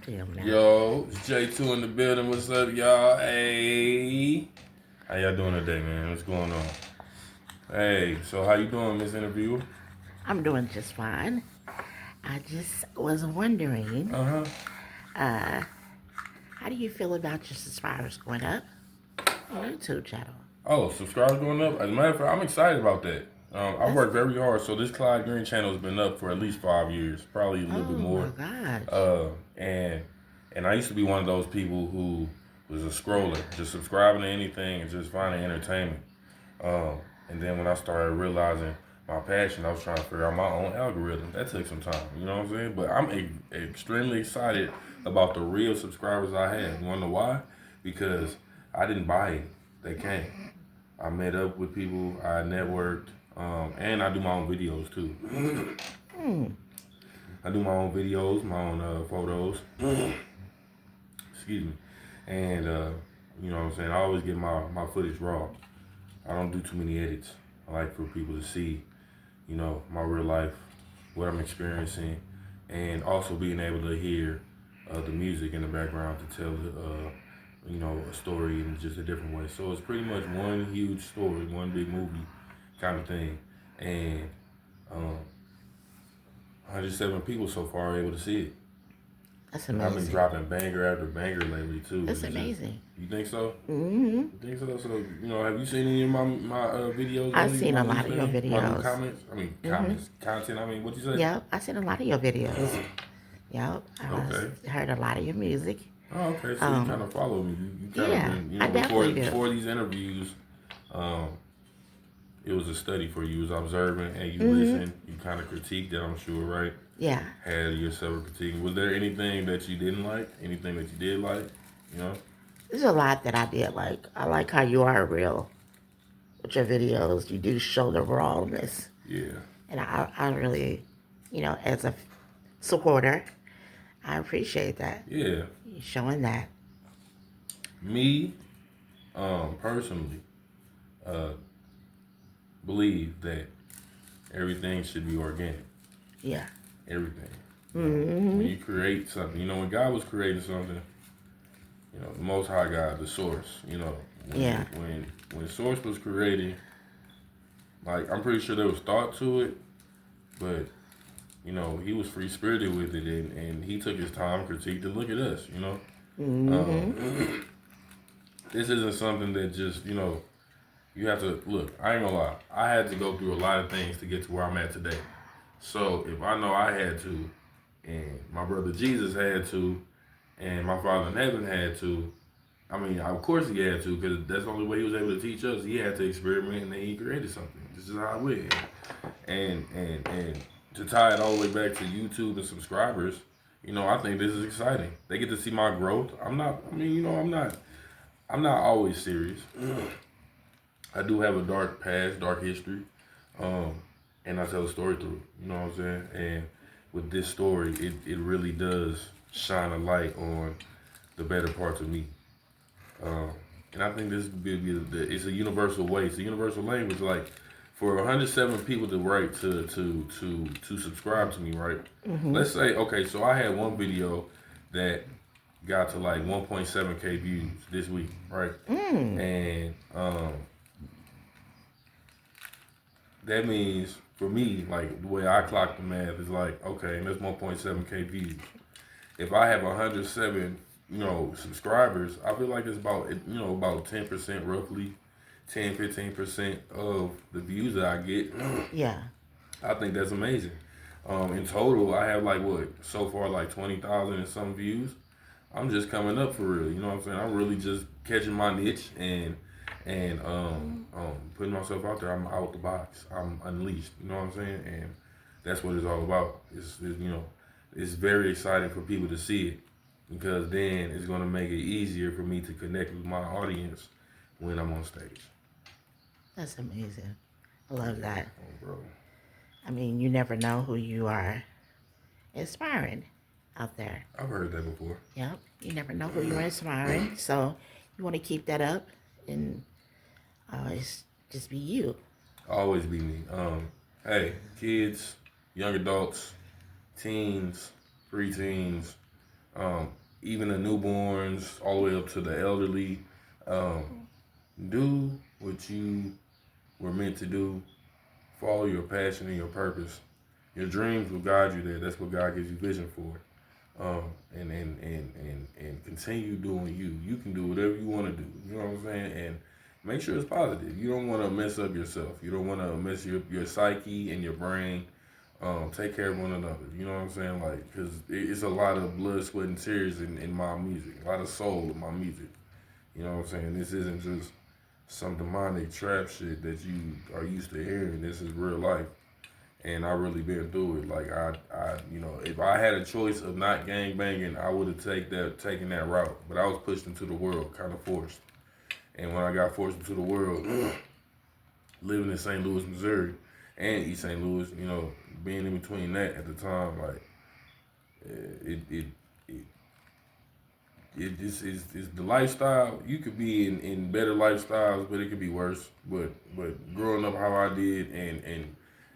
Damn now. Yo, it's J2 in the building. What's up, y'all? Hey, how y'all doing today, man? What's going on? Hey, so how you doing, Miss Interviewer? I'm doing just fine. I just was wondering, Uh huh. uh, how do you feel about your subscribers going up on your YouTube channel? Oh, subscribers going up. As a matter of fact, I'm excited about that. I've That's worked very hard, so this Clyde Green channel has been up for at least 5 years, probably a little bit oh my more. gosh. Uh, and and I used to be one of those people who was a scroller, just subscribing to anything and just finding entertainment. Um, and then when I started realizing my passion, I was trying to figure out my own algorithm. That took some time, you know what I'm saying? But I'm extremely excited about the real subscribers I have. You wanna know why? Because I didn't buy it; they came. I met up with people, I networked, and I do my own videos too. Hmm. I do my own videos, my own photos. Excuse me, and you know what I'm saying. I always get my footage raw. I don't do too many edits. I like for people to see, my real life, what I'm experiencing, and also being able to hear the music in the background to tell, a story in just a different way. So it's pretty much one huge story, one big movie kind of thing. And um, 107 people so far are able to see it. That's And I've been amazing. dropping banger after banger lately too. That's It's just, amazing. you think so? Hmm. You think so? So have you seen any of my videos I've lately? seen My a new lot of your thing, my new videos. comments. I mean Hmm. comments, content. I mean, what you say? Yep, I've seen a lot of your videos. Yep, Okay. I heard a lot of your music. Oh, okay. So you kind Um, of follow me. You kind of yeah, been, I before definitely do. these interviews, um, it was a study for you. You was observing and you Hmm. listened. You kind of critiqued it. I'm sure, right? Yeah. Had yourself critiquing. Was there anything that you didn't like? Anything that you did like? You know? There's a lot that I did like. I like how you are real with your videos. You do show the rawness. Yeah. And I really, as a supporter, I appreciate that. Yeah. You showing that. Me, personally, uh, believe that everything should be organic. Yeah. Everything. When Hmm. you create something, when God was creating something, the Most High God, the Source, Yeah. when Source was creating, like I'm pretty sure there was thought to it, but he was free spirited with it, and he took his time, critiqued it. Look at us, Hmm. Um, this isn't something that just you have to look. I ain't gonna lie, I had to go through a lot of things to get to where I'm at today. So if I know I had to, and my brother Jesus had to, and my Father in heaven had to, I mean, of course he had to, because that's the only way he was able to teach us. He had to experiment, and then he created something. This is how it went. And to tie it all the way back to YouTube and subscribers, I think this is exciting. They get to see my growth. I'm not. I mean, I'm not always serious. I do have a dark past, dark history, um, and I tell a story through it. You know what I'm saying? And with this story, it really does shine a light on the better parts of me. Um, and I think this would it's a universal way. It's a universal language. Like for 107 people to write to subscribe to me, right? Hmm. Let's say okay, so I had one video that got to like 1.7K views this week, right? Mm. And that means for me, like the way I clock the math is like okay, and that's 1.7K views. If I have 107, subscribers, I feel like it's about about 10% roughly, 10-15% of the views that I get. Yeah. I think that's amazing. In total, I have like what so far like 20,000 and some views. I'm just coming up for real. You know what I'm saying? I'm really just catching my niche and putting myself out there. I'm out the box. I'm unleashed. You know what I'm saying? And that's what it's all about. It's very exciting for people to see it because then it's going to make it easier for me to connect with my audience when I'm on stage. That's amazing. I love Yeah, that. bro. I mean, you never know who you are inspiring out there. I've heard that before. Yep. You never know who you're inspiring. So you want to keep that up and always just be you. Always be me. Hey, kids, young adults, teens, preteens, even the newborns, all the way up to the elderly. Do what you were meant to do. Follow your passion and your purpose. Your dreams will guide you there. That's what God gives you vision for. And continue doing you. You can do whatever you want to do. You know what I'm saying? And make sure it's positive. You don't want to mess up yourself. You don't want to mess your psyche and your brain. Take care of one another. You know what I'm saying? Like, because it's a lot of blood, sweat, and tears in my music. A lot of soul in my music. You know what I'm saying? This isn't just some demonic trap shit that you are used to hearing. This is real life. And I really been through it. Like if I had a choice of not gang banging, I would have taken that route. But I was pushed into the world, kind of forced. And when I got forced into the world, living in St. Louis, Missouri, and East St. Louis, being in between that at the time, like it just is the lifestyle. You could be in better lifestyles, but it could be worse. But growing up how I did and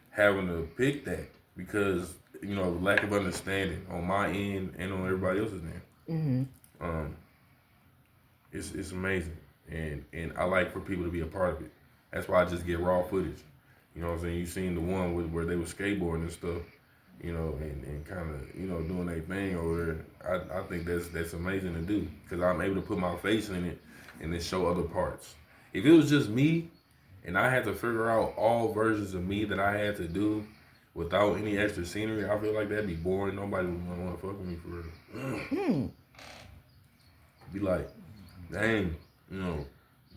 having to pick that because lack of understanding on my end and on everybody else's end. It's amazing, and I like for people to be a part of it. That's why I just get raw footage. You know what I'm saying? You seen the one where they were skateboarding and stuff, and kind of doing their thing over there. I think that's amazing to do because I'm able to put my face in it and then show other parts. If it was just me, and I had to figure out all versions of me that I had to do without any extra scenery, I feel like that'd be boring. Nobody would want to fuck with me for real. Be like, dang,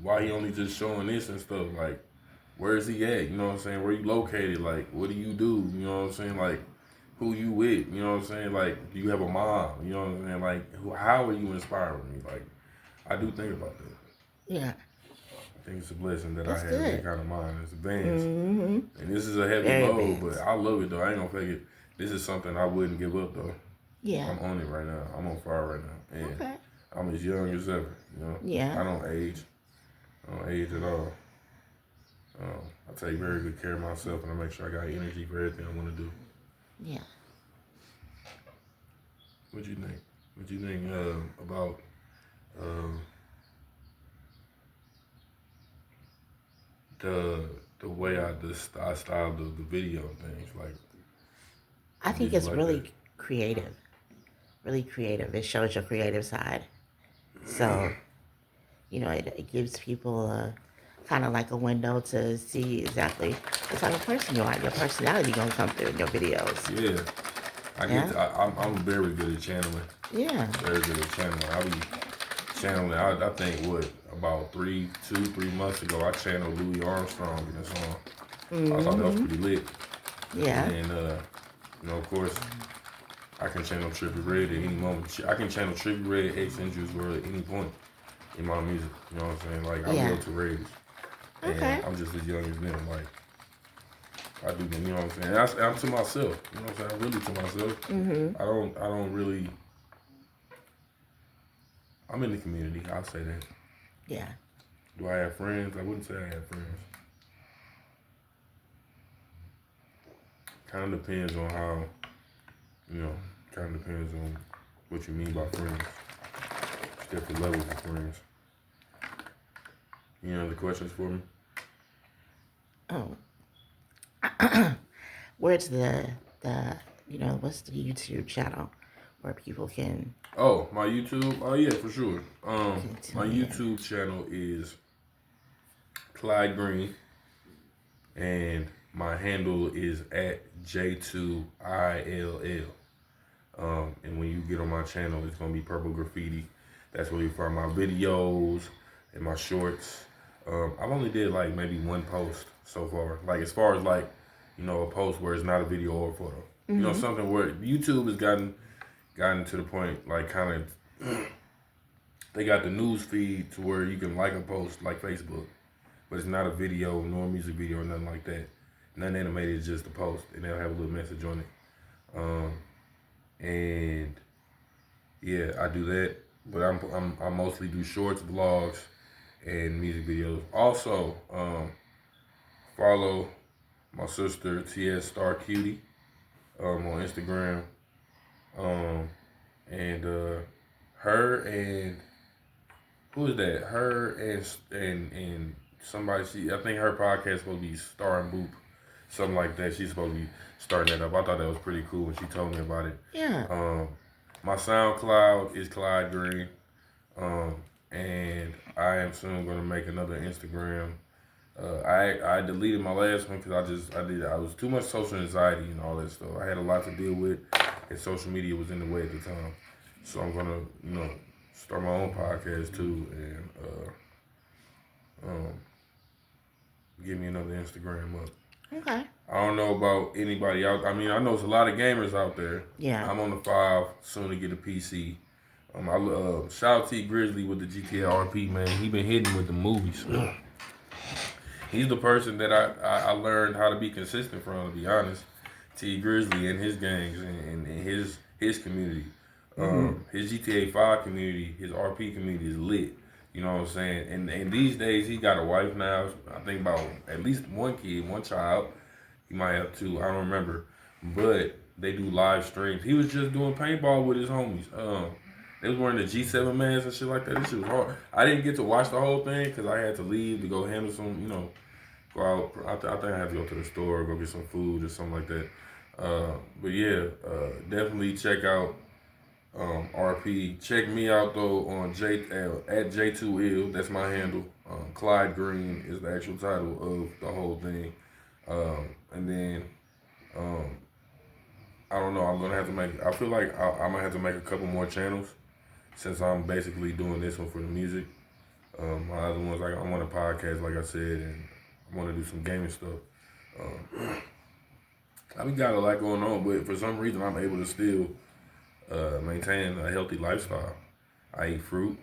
why he only just showing this and stuff? Like, where is he at? You know what I'm saying? Where you located? Like, what do you do? You know what I'm saying? Like, who you with? You know what I'm saying? Like, do you have a mom? You know what I'm saying? Like, how are you inspiring me? Like, I do think about that. Yeah. I think it's a blessing that That's I have good. that kind of mind. It's advanced. And this is a heavy load, but I love it though. I ain't gonna fake it. This is something I wouldn't give up though. Yeah. I'm on it right now. I'm on fire right now. And Okay. I'm as young as ever, Yeah. I don't age. I don't age at all. I take very good care of myself and I make sure I got energy for everything I want to do. Yeah. What you think? What you think about the way I styled the video and things like? I think Did you it's like really that? creative. Really creative. It shows your creative side. So, it gives people kind of like a window to see exactly what type of person you are. Your personality gonna come through in your videos. Yeah, Yeah. I'm very good at channeling. Yeah. Very good at channeling. I be channeling. I think about 3 months ago I channeled Louis Armstrong in a song. I thought that was pretty lit. Yeah. And of course, I can channel Trippie Redd at any moment. I can channel Trippie Redd, X and Juice WRLD at any point in my music. You know what I'm saying? Like I love to rage. Okay. And I'm just as young as them. Like I do them. You know what I'm saying? I'm to myself. You know what I'm saying? I'm really to myself. I don't really. I'm in the community. I'll say that. Yeah. Do I have friends? I wouldn't say I have friends. Kind of depends on how. Kind of depends on what you mean by friends. There's different levels of friends. Any other questions for me? Oh. Where's the what's the YouTube channel where people can? Oh, my YouTube? Oh yeah, for sure. My Yeah. YouTube channel is Clyde Green, and my handle is at J2ILL. And when you get on my channel, it's gonna be Purple Graffiti. That's where you find my videos and my shorts. I've only did like maybe one post so far. Like as far as like, a post where it's not a video or a photo. Something where YouTube has gotten to the point like kind of they got the news feed to where you can like a post like Facebook, but it's not a video nor a music video or nothing like that. Nothing animated, it's just a post and they'll have a little message on it. And yeah, I do that, but I mostly do shorts, vlogs, and music videos. Also, follow my sister TS Star Cutie on Instagram, and her and who is that? Her and somebody. She I think her podcast supposed to be Star and Boop, something like that. She's supposed to be starting that up. I thought that was pretty cool when she told me about it. Yeah. My SoundCloud is Clyde Green, and I am soon going to make another Instagram. I deleted my last one because I was too much social anxiety and all that stuff. I had a lot to deal with, and social media was in the way at the time. So I'm gonna start my own podcast too, and give me another Instagram up. Okay. I don't know about anybody out. I mean, I know there's a lot of gamers out there. Yeah. I'm on the 5, soon to get a PC. Shout out T Grizzly with the GTA RP, man. He been hitting with the movies. He's the person that I learned how to be consistent from, to be honest. T Grizzly and his gangs and his community. His GTA 5 community, his RP community is lit. You know what I'm saying? And these days he got a wife now. I think about at least one kid, one child. He might have two. I don't remember. But they do live streams. He was just doing paintball with his homies. They was wearing the G7 masks and shit like that. This shit was hard. I didn't get to watch the whole thing because I had to leave to go handle some, go out. I think I had to go to the store, go get some food or something like that. But yeah, definitely check out RP. Check me out though on at J2Ill. That's my handle. Clyde Green is the actual title of the whole thing. And then I don't know. I'm gonna have to make. I feel like I might have to make a couple more channels since I'm basically doing this one for the music. My other ones, like I want a podcast, like I said, and I want to do some gaming stuff. I've got a lot going on, but for some reason I'm able to still maintain a healthy lifestyle. I eat fruit,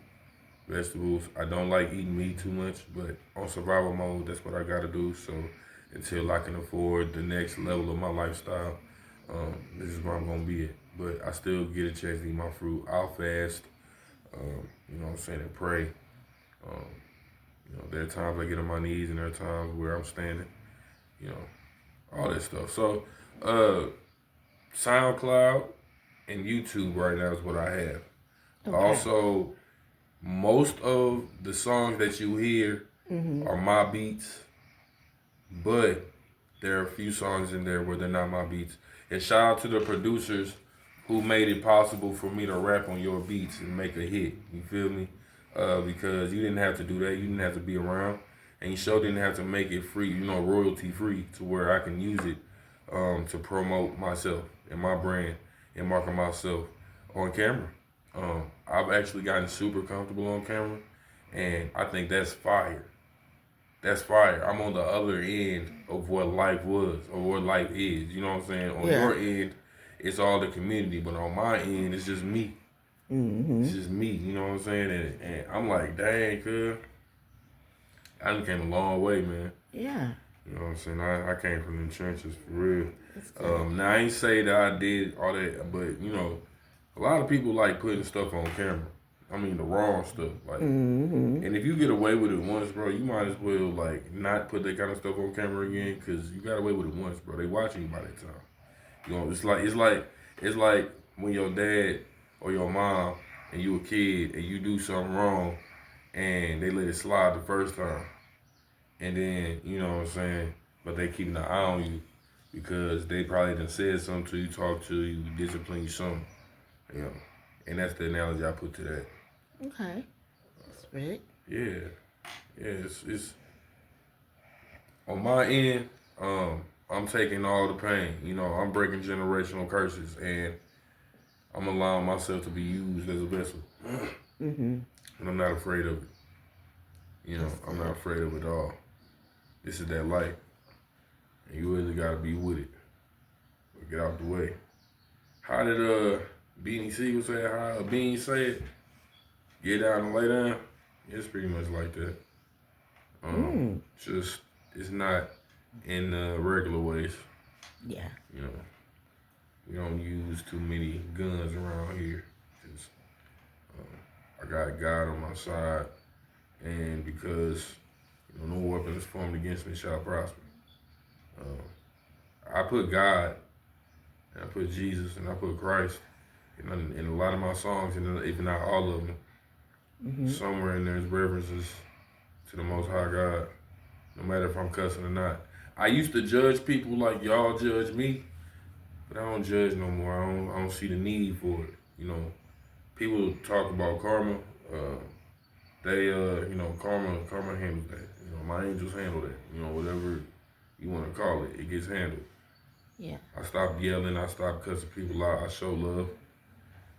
vegetables. I don't like eating meat too much, but on survival mode, that's what I got to do. So until I can afford the next level of my lifestyle, this is where I'm gonna be at. But I still get a chance to eat my fruit. I'll fast, you know what I'm saying, and pray. There are times I get on my knees and there are times where I'm standing, all that stuff. So, SoundCloud and YouTube right now is what I have. Okay. Also, most of the songs that you hear are my beats, but there are a few songs in there where they're not my beats. And shout out to the producers who made it possible for me to rap on your beats and make a hit. You feel me? Because you didn't have to do that. You didn't have to be around. And you sure didn't have to make it free, royalty free to where I can use it to promote myself and my brand and market myself on camera. I've actually gotten super comfortable on camera, and I think that's fire. That's fire. I'm on the other end of what life was or what life is. You know what I'm saying? On your end, it's all the community, but on my end, it's just me. It's just me. You know what I'm saying? And I'm like, dang, cuz, I done came a long way, man. Yeah. You know what I'm saying? I came from the trenches for real. Now I ain't say that I did all that, but a lot of people like putting stuff on camera. I mean the wrong stuff. Like, and if you get away with it once, bro, you might as well like not put that kind of stuff on camera again, because you got away with it once, bro. They watching you by that time. It's like when your dad or your mom and you a kid and you do something wrong and they let it slide the first time. And then, you know what I'm saying, but they keeping an eye on you because they probably done said something to you, talked to you, disciplined you something. And that's the analogy I put to that. Okay. That's great. Yeah. It's on my end. I'm taking all the pain. I'm breaking generational curses, and I'm allowing myself to be used as a vessel. And I'm not afraid of it. I'm not afraid of it at all. This is that life, and you really gotta be with it. But get out the way. How did Beanie Siegel say it? How Bean say it? Get down and lay down. It's pretty much like that. Just it's not in regular ways. Yeah. We don't use too many guns around here. Just, I got God on my side, and because no weapon is formed against me shall prosper. I put God, and I put Jesus, and I put Christ And in a lot of my songs, and if not all of them, somewhere in there is references to the Most High God, no matter if I'm cussing or not. I used to judge people like y'all judge me, but I don't judge no more. I don't see the need for it. You know, people talk about karma. Karma handles that. You know, my angels handle that. You know, whatever you want to call it, it gets handled. Yeah. I stopped yelling. I stopped cussing people out. I show love.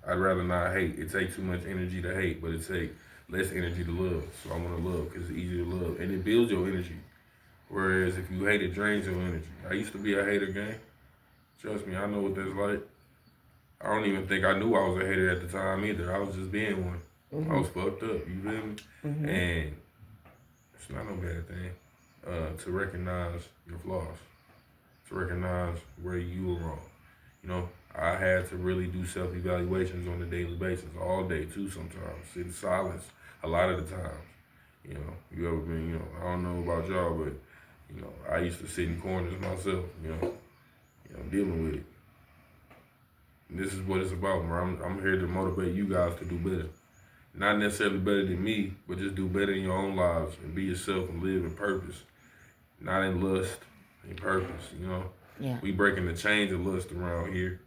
I'd rather not hate. It takes too much energy to hate, but it takes less energy to love. So I want to love because it's easy to love, and it builds your energy. Whereas if you hate, it drains your energy. I used to be a hater, gang. Trust me, I know what that's like. I don't even think I knew I was a hater at the time either. I was just being one. I was fucked up. You feel me? And it's not no bad thing to recognize your flaws, to recognize where you were wrong. You know, I had to really do self-evaluations on a daily basis, all day too sometimes, sit in silence a lot of the times. You know, you ever been, you know, I don't know about y'all, but, you know, I used to sit in corners myself, you know, dealing with it. And this is what it's about, bro. I'm here to motivate you guys to do better. Not necessarily better than me, but just do better in your own lives and be yourself and live in purpose. Not in lust, in purpose, you know. Yeah. We breaking the chains of lust around here.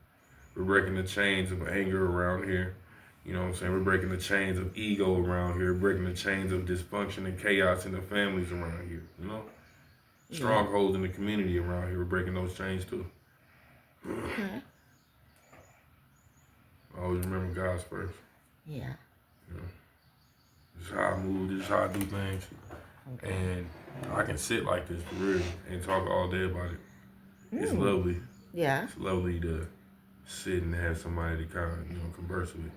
We're breaking the chains of anger around here. You know what I'm saying? We're breaking the chains of ego around here. Breaking the chains of dysfunction and chaos in the families around here, you know? Strongholds in the community around here. We're breaking those chains too. Okay. Always remember God's first. Yeah. You know? This is how I move. This is how I do things. Okay. And I can sit like this for real and talk all day about it. It's lovely. Yeah. It's lovely to sit and have somebody to kind of, you know, converse with.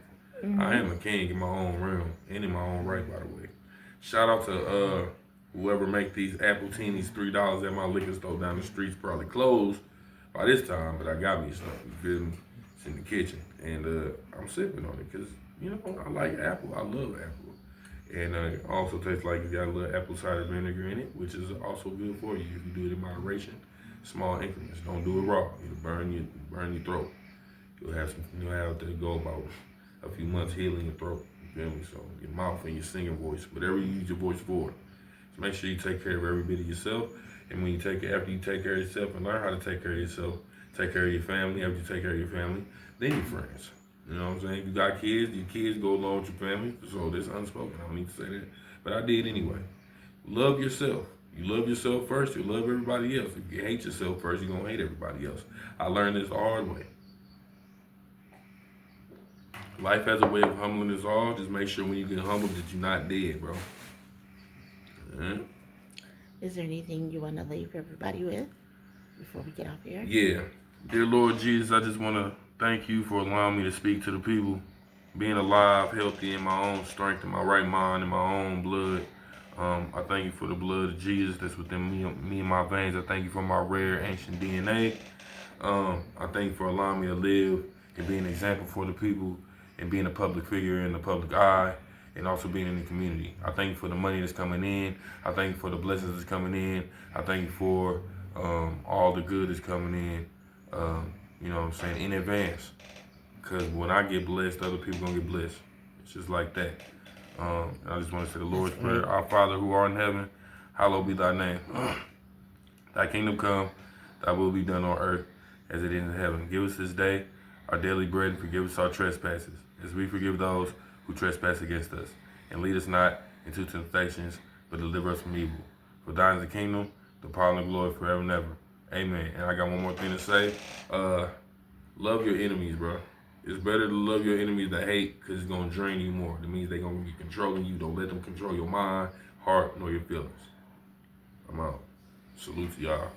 I am a king in my own realm and in my own right, by the way. Shout out to whoever make these apple teenies $3 at my liquor store down the street's probably closed by this time, but I got me some. You feel me? It's in the kitchen, and I'm sipping on it because, you know, I like apple. I love apple. And it also tastes like it got a little apple cider vinegar in it, which is also good for you if you do it in moderation. Small increments. Don't do it raw. It'll burn your throat. You'll have to go about a few months healing your throat. You feel me? So your mouth and your singing voice, whatever you use your voice for. So make sure you take care of every bit of yourself. And when after you take care of yourself and learn how to take care of yourself, take care of your family. After you take care of your family, then your friends. You know what I'm saying? If you got kids, your kids go along with your family. So this unspoken. I don't need to say that, but I did anyway. Love yourself. You love yourself first, you love everybody else. If you hate yourself first, you're gonna hate everybody else. I learned this the hard way. Life has a way of humbling us all. Just make sure when you get humbled that you're not dead, bro. Is there anything you want to leave everybody with before we get off here? Yeah. Dear Lord Jesus, I just want to thank you for allowing me to speak to the people. Being alive, healthy, in my own strength, in my right mind, in my own blood. I thank you for the blood of Jesus that's within me and my veins. I thank you for my rare ancient DNA. I thank you for allowing me to live and be an example for the people and being a public figure in the public eye and also being in the community. I thank you for the money that's coming in. I thank you for the blessings that's coming in. I thank you for all the good that's coming in, you know what I'm saying, in advance. Because when I get blessed, other people going to get blessed. It's just like that. I just want to say the Lord's Prayer. Our Father who art in heaven, hallowed be thy name. Thy kingdom come, thy will be done on earth as it is in heaven. Give us this day our daily bread and forgive us our trespasses, as we forgive those who trespass against us. And lead us not into temptations, but deliver us from evil. For thine is the kingdom, the power, and the glory forever and ever. Amen. And I got one more thing to say. Love your enemies, bro. It's better to love your enemies than hate, because it's going to drain you more. That means they're going to be controlling you. Don't let them control your mind, heart, nor your feelings. I'm out. Salute to y'all.